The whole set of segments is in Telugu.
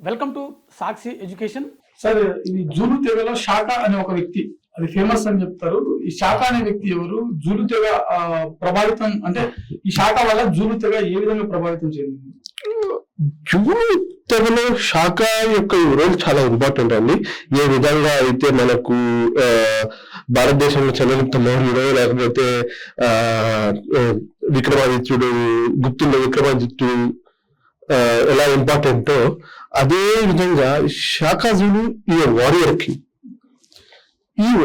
Welcome to Sakshi education. Sir, ఇది జూలు తెగలో శాఖ అనే ఒక వ్యక్తి, అది ఫేమస్ అని చెప్తారు. ఈ శాఖ అనే వ్యక్తి ఎవరు? జూలు తెగ ప్రభావితం అంటే ఈ శాఖ వల్ల జూలు తెగ ఏ విధంగా ప్రభావితం చెందింది? జూలు తెగలో శాఖ యొక్క రోల్ చాలా ఇంపార్టెంట్ అండి. ఏ విధంగా అయితే మనకు భారతదేశంలో చంద్రగుప్త మౌర్యుడు లేకపోతే విక్రమాదిత్యుడు, గుప్తుల్లో విక్రమాదిత్యుడు ఎలా ఇంపార్టెంటో అదే విధంగా శాకాజులు ఈ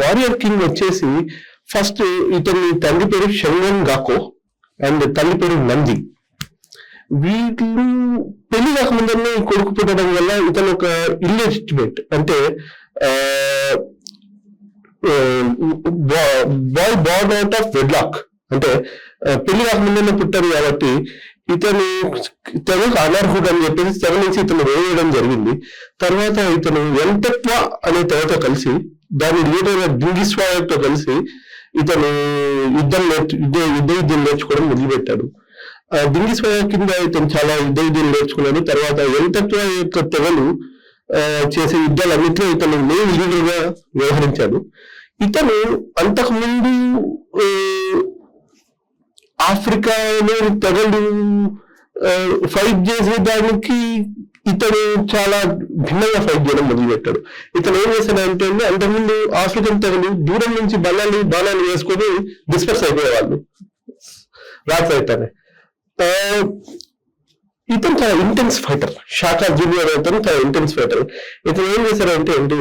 వారియర్ కింగ్ వచ్చేసి ఫస్ట్ ఇతని తండ్రి పేరు షంగన్ గాకో అండ్ తల్లి పేరు నంది. వీళ్ళు పెళ్లి కాకముందనే కొడుకు పుట్టడం వల్ల ఇతను ఒక ఇల్లిజిటిమేట్ అంటే boy born out of wedlock అంటే పెళ్లి కాకముందనే పుట్టారు కాబట్టి ఇతను తెగకు అనర్హుడు అని చెప్పేసి తెగ నుంచి ఇతను వేయడం జరిగింది. తర్వాత ఇతను ఎంతత్వ అనే తెగతో కలిసి దాని లీడర్ డింగిస్వాయతో కలిసి ఇతను యుద్ధం నేర్చుకోవడం మొదలుపెట్టాడు. డింగిస్వాయ కింద ఇతను చాలా యుద్ధం నేర్చుకున్నాడు. తర్వాత ఎంతత్వ యొక్క తెగలు చేసే యుద్ధాలన్నింటిలో ఇతను మెయిన్ లీడర్ గా వ్యవహరించాడు. ఇతను అంతకుముందు ఆఫ్రికాలో తెగలు ఫైట్ చేసేదానికి ఇతను చాలా భిన్నంగా ఫైట్ చేయడం మొదలుపెట్టాడు. ఇతను ఏం చేశాడంటే అంతకుముందు ఆఫ్రికన్ తెగలు దూరం నుంచి బాణాలు వేసుకొని డిస్పర్స్ అయిపోయేవాళ్ళు రాత్రి. ఇతను చాలా ఇంటెన్స్ ఫైటర్. శాఖా జూనియర్ అతను చాలా ఇంటెన్స్ ఫైటర్. ఇతను ఏం చేశాడంటే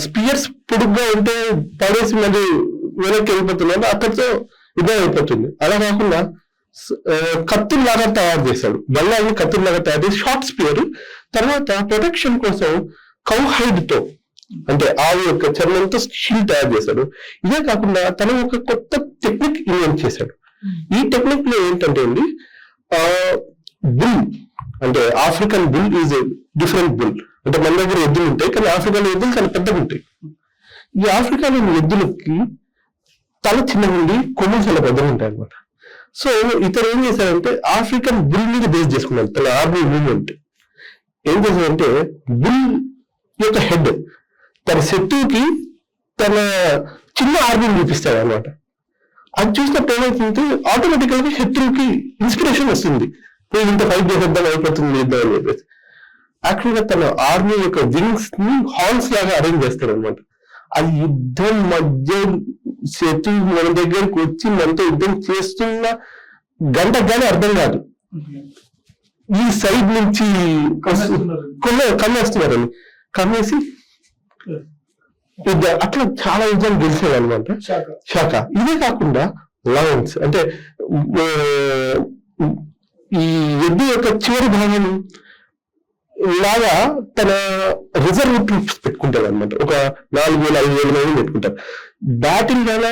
స్పియర్స్ పొడుగ్గా ఉంటే పడేసి మళ్ళీ వెనక్కి వెళ్ళిపోతున్నాడు, అక్కడితో యుద్ధం అయిపోతుంది. అలా కాకుండా కత్తుల్లాగా తయారు చేశాడు. బల్లాన్ని కత్తుల్లాగా తయారు చేసి షార్ట్ స్పియర్, తర్వాత ప్రొటెక్షన్ కోసం కౌ హైడ్ తో అంటే ఆవు యొక్క చర్మంతో షీల్డ్ తయారు చేశాడు. ఇదే కాకుండా తను ఒక కొత్త టెక్నిక్ ఇన్వెంట్ చేశాడు. ఈ టెక్నిక్ లో ఏంటంటే బుల్ అంటే African bull is different bull. అంటే మన దగ్గర ఎద్దులు ఉంటాయి, కానీ ఆఫ్రికాలో ఎద్దులు చాలా పెద్దగా ఉంటాయి. ఈ ఆఫ్రికాలోని ఎద్దులకి తల చిన్నగా ఉండి కొమ్ములు చాలా పెద్దగా ఉంటాయి అనమాట. సో ఇతను ఏం చేశాడంటే ఆఫ్రికన్ బుల్ మీద బేస్ చేసుకున్నాడు తన ఆర్మీ మూవ్మెంట్. ఏం చేశాడంటే బుల్ యొక్క హెడ్ తన శత్రువుకి తన చిన్న ఆర్మీని చూపిస్తాడు అనమాట. అది చూసినప్పుడు ఏమవుతుందంటే ఆటోమేటికల్ గా శత్రువుకి ఇన్స్పిరేషన్ వస్తుంది, ఇంత ఫైట్ చేసేద్దాం అయిపోతుంది యుద్ధం అని చెప్పేసి. యాక్చువల్ గా తన ఆర్మీ యొక్క వింగ్స్ ని హార్న్స్ లాగా అరేంజ్ చేస్తాడు అనమాట. అది యుద్ధం మధ్య శత్రువు మన దగ్గరకు వచ్చి మనతో యుద్ధం చేస్తున్న గంటగానే అర్థం కాదు, ఈ సైడ్ నుంచి కమ్మేస్తున్నారని కమ్మేసి అట్లా చాలా యుద్ధాలు గెలిచాడు అనమాట శాఖ. ఇదే కాకుండా లయన్స్ అంటే ఈ ఎద్దు యొక్క చివరి భాగం లాగా తన రిజర్వ్ ట్రూప్స్ పెట్టుకుంటారు అనమాట. ఒక 4,000-5,000 మంది పెట్టుకుంటారు. బ్యాటిల్ వల్ల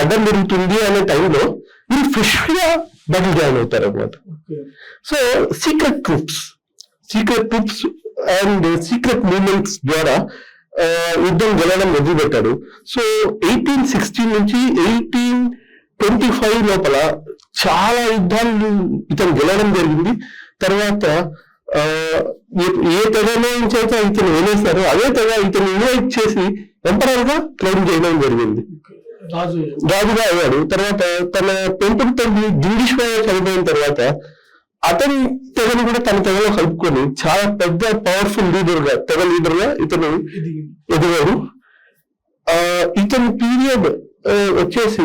అడ్డం జరుగుతుంది అనే టైంలో వీళ్ళు ఫ్రెష్ గా బ్యాటిల్ జాయిన్ అవుతారు అనమాట. So secret troops and secret movements ద్వారా యుద్ధం గెలవడం మొదలుపెట్టాడు. సో 1816 నుంచి 1825 లోపల చాలా యుద్ధాలు ఇతను గెలవడం జరిగింది. తర్వాత ఏ తెగలో నుంచి అయితే ఇతను వెళ్ళేస్తారో అదే తెగ ఇతను ఇన్వైట్ చేసి ఎంపరర్ గా క్లెయిమ్ చేయడం జరిగింది, రాజుగా అయ్యాడు. తర్వాత తన పెంపుడు తండ్రి డింగిస్వాయ చనిపోయిన తర్వాత అతని తెగను కూడా తన తెగలో కలుపుకొని చాలా పెద్ద పవర్ఫుల్ తెగ లీడర్ గా ఇతను ఎదిగాడు. ఇతని పీరియడ్ వచ్చేసి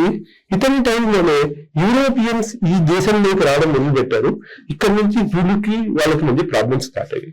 ఇతని టైంలోనే యూరోపియన్స్ ఈ దేశంలోకి రావడం మొదలు పెట్టారు. ఇక్కడ నుంచి వీళ్ళకి వాళ్ళకి మధ్య ప్రాబ్లమ్స్ స్టార్ట్ అయ్యాయి.